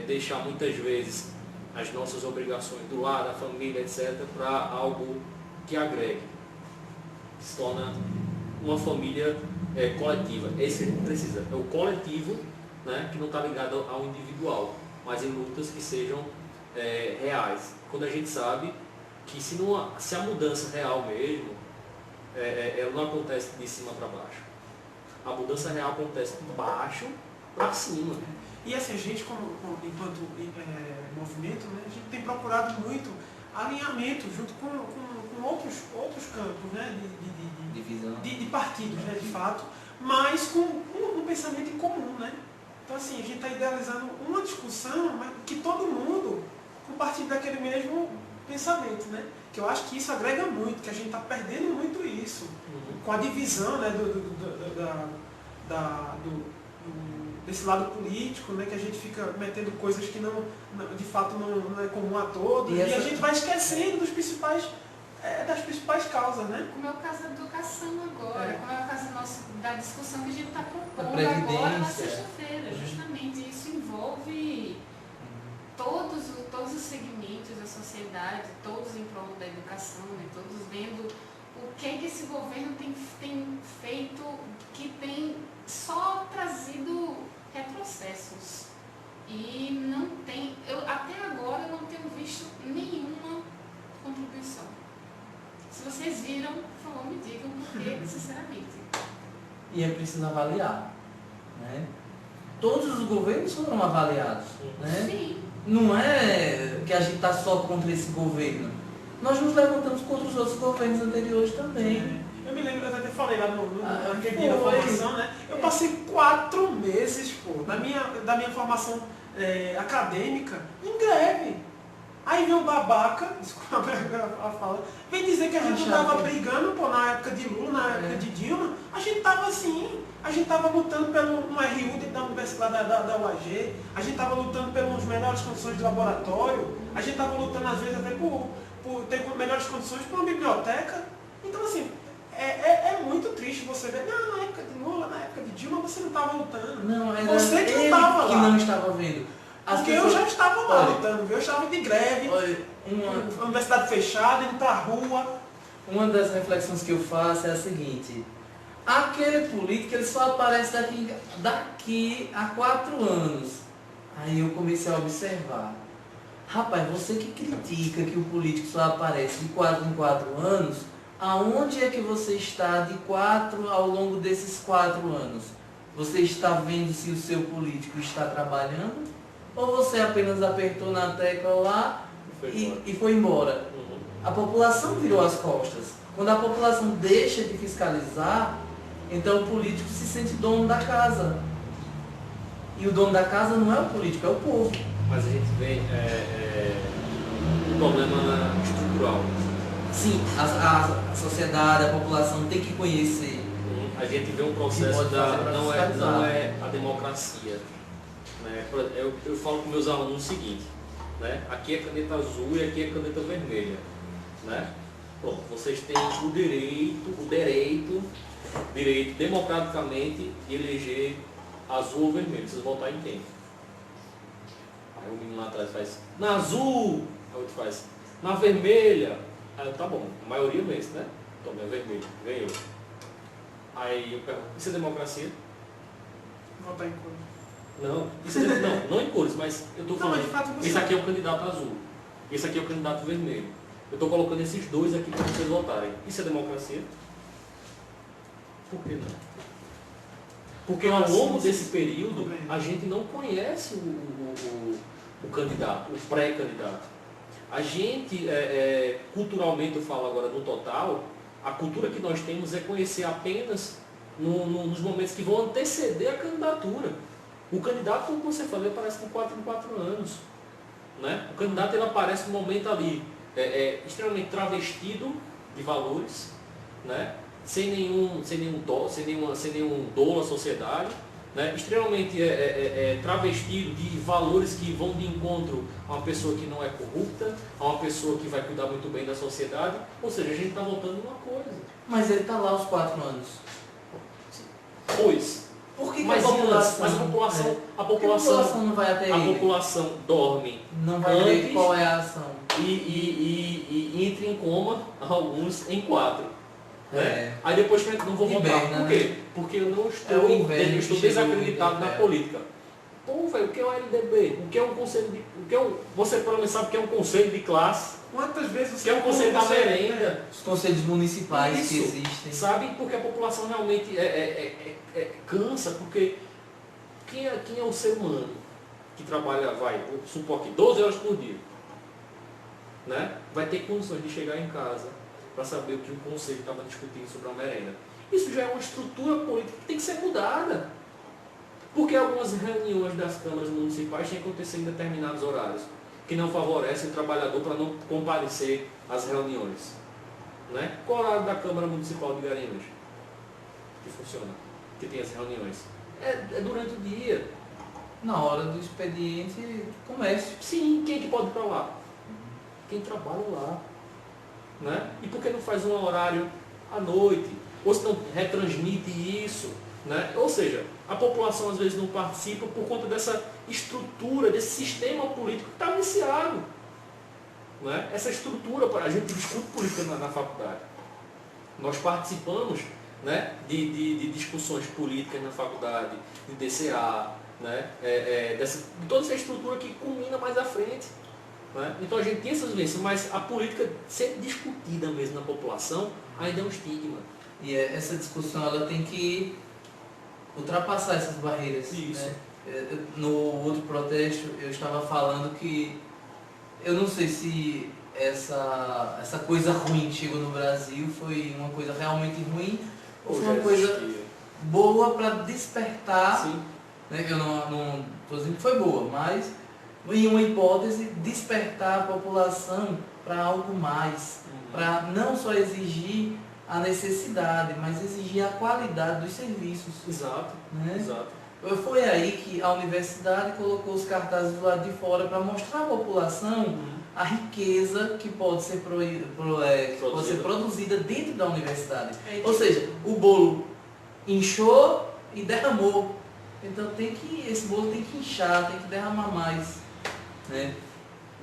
deixar muitas vezes as nossas obrigações do lado, da família, etc., para algo que agregue, que se torna uma família coletiva. É isso que a gente precisa. É o coletivo, né, que não está ligado ao individual, mas em lutas que sejam reais. Quando a gente sabe que se a mudança real mesmo, ela não acontece de cima para baixo. A mudança real acontece de baixo para cima. E assim, a gente, enquanto movimento, né, a gente tem procurado muito alinhamento junto com outros campos, né, de partidos, né, de fato, mas com um pensamento em comum. Né? Então assim, a gente está idealizando uma discussão, mas que todo mundo compartilhe daquele mesmo pensamento. Né? Que eu acho que isso agrega muito, que a gente está perdendo muito isso, com a divisão, né, desse lado político, né, que a gente fica metendo coisas que de fato não é comum a todos, e a gente vai esquecendo das principais causas, né? Como é o caso da educação agora, como é o caso da discussão que a gente está propondo agora na sexta-feira. Justamente isso envolve todos os segmentos da sociedade, todos em prol da educação, né, todos vendo o que esse governo tem feito, que tem só trazido retrocessos. E não tem, até agora não tenho visto nenhuma contribuição. Se vocês viram, por favor, me digam, porque, sinceramente. E é preciso avaliar. Né? Todos os governos foram avaliados. Né? Sim. Não é que a gente está só contra esse governo. Nós nos levantamos contra os outros governos anteriores também. Eu me lembro, eu até falei lá no dia da formação, né? Eu passei 4 meses, da minha formação acadêmica em greve. Aí vem um babaca, desculpa a fala, vem dizer que a gente não estava brigando, na época de Lula, na época de Dilma. A gente estava assim, a gente estava lutando pelo RU dentro da universidade da UAG, a gente estava lutando pelas melhores condições de laboratório, a gente estava lutando às vezes até por ter melhores condições para uma biblioteca. Então assim, é muito triste você ver, não, na época de Lula, na época de Dilma, você não estava lutando. Não, era você que não estava lá. Que não estava vendo. Porque eu já estava lá lutando, eu estava de greve, universidade fechada, indo para a rua. Uma das reflexões que eu faço é a seguinte: aquele político ele só aparece daqui a 4 anos. Aí eu comecei a observar. Rapaz, você que critica que o político só aparece de 4 em 4 anos, aonde é que você está de 4 ao longo desses 4 anos? Você está vendo se o seu político está trabalhando? Ou você apenas apertou na tecla lá e foi embora? Uhum. A população virou as costas. Quando a população deixa de fiscalizar, então o político se sente dono da casa. E o dono da casa não é o político, é o povo. Mas a gente vê um problema estrutural. Sim, a sociedade, a população tem que conhecer. A gente vê um processo não é a democracia. Né? Eu falo com meus alunos o seguinte, né? Aqui é caneta azul e aqui é caneta vermelha. Né? Pronto, vocês têm o direito democraticamente de eleger azul ou vermelho. Vocês vão votar em quem? Aí o menino lá atrás faz, na azul, aí o outro faz, na vermelha. Aí eu, tá bom, a maioria vence, né? Toma, é vermelho, ganhou. Aí eu pergunto, isso é democracia? Votar em cor. Não, não em cores, mas eu estou falando, Não, mas de fato você... esse aqui é o candidato azul, esse aqui é o candidato vermelho. Eu estou colocando esses dois aqui para vocês votarem. Isso é democracia? Por que não? Porque ao longo desse período, a gente não conhece o candidato, o pré-candidato. A gente, culturalmente, eu falo agora no total, a cultura que nós temos é conhecer apenas nos momentos que vão anteceder a candidatura. O candidato, como você falou, ele aparece com 4 em 4 anos. Né? O candidato ele aparece no momento ali, extremamente travestido de valores, né? sem nenhum dolo à sociedade, né? Extremamente travestido de valores que vão de encontro a uma pessoa que não é corrupta, a uma pessoa que vai cuidar muito bem da sociedade. Ou seja, a gente está votando uma coisa. Mas ele está lá aos 4 anos. Pois. Por que mas a população, a população não vai até a ele? população dorme Não vai ver qual é a ação. E entra em coma, alguns em 4. Né? Aí depois não vou votar. Por quê? Porque eu não estou desacreditado na política. Pô, velho, o que é o LDB? O que é um conselho de. Você provavelmente sabe o que é um conselho de classe. Quantas vezes O que é um conselho da merenda? Os conselhos municipais Isso, que existem. Sabe? Porque a população realmente cansa, porque quem é o ser humano que trabalha, vou supor aqui, 12 horas por dia, né? Vai ter condições de chegar em casa para saber o que o conselho estava discutindo sobre a merenda. Isso já é uma estrutura política que tem que ser mudada. Porque algumas reuniões das câmaras municipais têm que acontecer em determinados horários, que não favorecem o trabalhador para não comparecer às reuniões. Né? Qual o horário da Câmara Municipal de Garanhuns que funciona, que tem as reuniões? É durante o dia. Na hora do expediente do comércio. Sim, quem é que pode ir para lá? Quem trabalha lá. Né? E por que não faz um horário à noite? Ou se não retransmite isso? Né? Ou seja, a população às vezes não participa por conta dessa estrutura, desse sistema político que está viciado. Né? Essa estrutura, a gente discute política na faculdade. Nós participamos, né, de discussões políticas na faculdade, de DCA, né, de toda essa estrutura que culmina mais à frente. Né? Então a gente tem essas vivências, mas a política ser discutida mesmo na população ainda é um estigma. E essa discussão ela tem que ultrapassar essas barreiras. Isso. Né? No outro protesto eu estava falando que eu não sei se essa coisa ruim que chegou no Brasil foi uma coisa realmente ruim ou foi uma coisa boa para despertar. Sim. Né? Eu não estou dizendo que foi boa, mas em uma hipótese, despertar a população para algo mais, para não só exigir a necessidade, mas exigir a qualidade dos serviços. Exato, Né? exato. Foi aí que a universidade colocou os cartazes do lado de fora para mostrar à população a riqueza que pode ser, pode ser produzida dentro da universidade. Ou seja, o bolo inchou e derramou. Então esse bolo tem que inchar, tem que derramar mais. Né?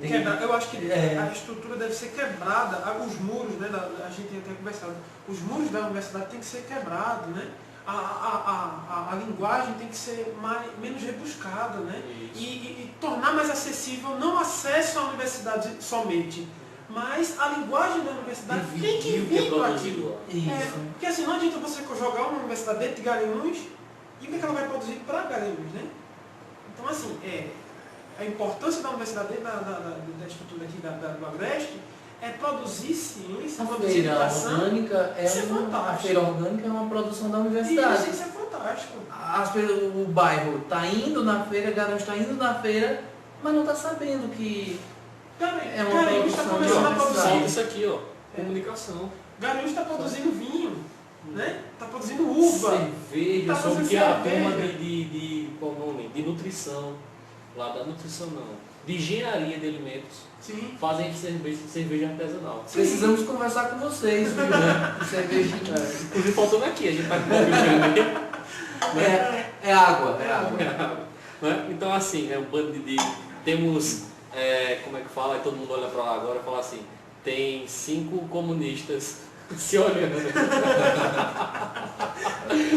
Eu acho que É. a estrutura deve ser quebrada, os muros, né, a gente tem até conversado, os muros da universidade têm que ser quebrados, né? A linguagem tem que ser menos rebuscada, né? E tornar mais acessível, não acesso à universidade somente, mas a linguagem da universidade tem que vir com aquilo. Porque assim, não adianta você jogar uma universidade dentro de Garanhuns e o que ela vai produzir para Garanhuns, né? Então assim, a importância da universidade dentro da estrutura aqui do Agreste é produzir ciência, produzir educação. A feira orgânica é uma produção da universidade. Isso é fantástico. O bairro está indo na feira, Garanhuns está indo na feira, mas não está sabendo que é uma Garanhuns está produção começando a Falta produzir. isso aqui, ó. Comunicação. Garanhuns está produzindo vinho, né? Está produzindo uva. Cerveja, Tá sobre fazendo que a cerveja. turma qual o nome? De nutrição. Lá da nutrição não. De engenharia de alimentos. Sim. Fazem cerveja artesanal. Precisamos conversar com vocês, viu? Né? Cervejinha. Inclusive faltando aqui, a gente tá com um É água, é água. né? Então assim, é um bando de. Temos. Como é que fala? E todo mundo olha para lá agora e fala assim, tem 5 comunistas se olhando.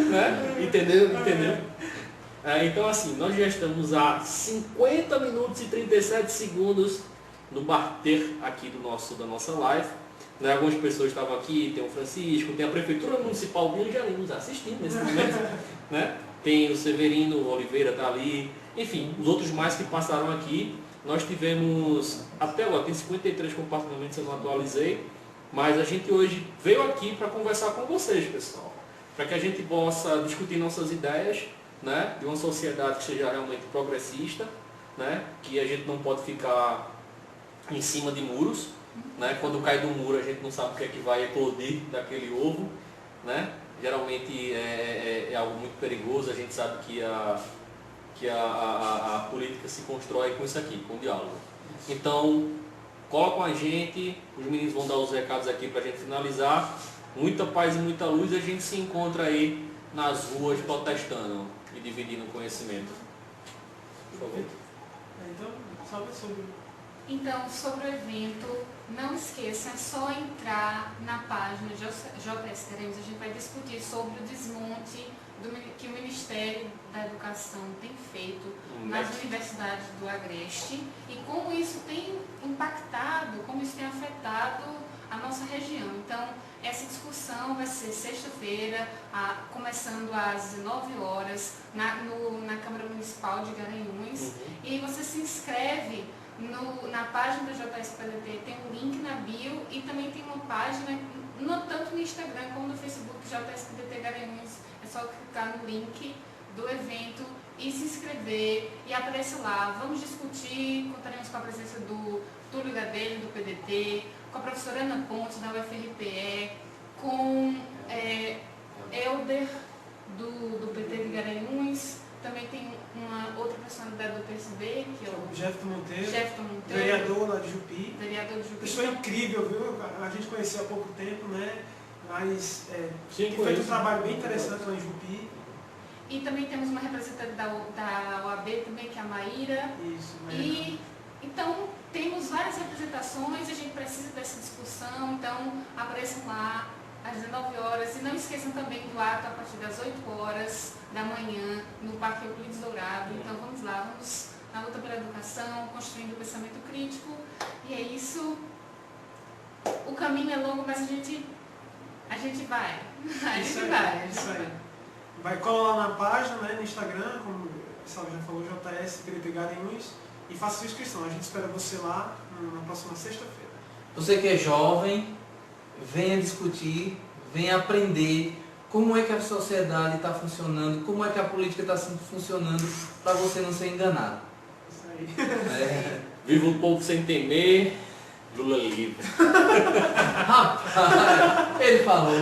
né? Entendeu? Então assim, nós já estamos a 50 minutos e 37 segundos no bater aqui da nossa live. Né? Algumas pessoas estavam aqui, tem o Francisco, tem a Prefeitura Municipal de Angelim nos assistindo nesse momento. né? Tem o Severino Oliveira, tá ali. Enfim, os outros mais que passaram aqui. Nós tivemos, até agora, tem 53 compartilhamentos, eu não atualizei. Mas a gente hoje veio aqui para conversar com vocês, pessoal. Para que a gente possa discutir nossas ideias, né, de uma sociedade que seja realmente progressista, né, que a gente não pode ficar em cima de muros, né, quando cai do muro a gente não sabe o que é que vai eclodir daquele ovo, né, geralmente é algo muito perigoso, a gente sabe que a política se constrói com isso aqui, com o diálogo. Então, cola com a gente, os meninos vão dar os recados aqui para a gente finalizar, muita paz e muita luz, e a gente se encontra aí nas ruas protestando e dividindo conhecimento. Por favor. Então, sabe sobre... Então, sobre o evento, não esqueça, é só entrar na página JS Teremos, a gente vai discutir sobre o desmonte que o Ministério da Educação tem feito nas universidades do Agreste e como isso tem impactado, como isso tem afetado a nossa região. Então, essa discussão vai ser sexta-feira, começando às 19 horas, na Câmara Municipal de Garanhuns. E você se inscreve na página da JSPDT, tem um link na bio e também tem uma página, tanto no Instagram como no Facebook, JSPDT Garanhuns. É só clicar no link do evento e se inscrever e aparecer lá. Vamos discutir, contaremos com a presença do Túlio Gadelho, do PDT, com a professora Ana Pontes, da UFRPE, com Helder, do PT de Garanhuns. Também tem uma outra personalidade do PSB, que é o Jefferson Monteiro, vereador lá de Jupi. Jupi. Pessoa incrível, viu? A gente conheceu há pouco tempo, né? Mas Sim, que fez um trabalho bem interessante lá em Jupi. E também temos uma representante da OAB também, que é a Maíra. Isso, Maíra. Então, temos várias representações, a gente precisa dessa discussão, então apareçam lá às 19 horas. E não esqueçam também do ato a partir das 8 horas da manhã no Parque Euclides Dourado. Então vamos lá, vamos na luta pela educação, construindo o pensamento crítico. E é isso. O caminho é longo, mas a gente vai. Isso aí. Vai colar lá na página, né, no Instagram, como o Salve já falou, JS PDT Garanhuns, e faça sua inscrição. A gente espera você lá na próxima sexta-feira. Você que é jovem, venha discutir, venha aprender como é que a sociedade está funcionando, como é que a política está funcionando, para você não ser enganado. Isso aí. Viva o povo sem temer, Lula livre. Rapaz, ele falou.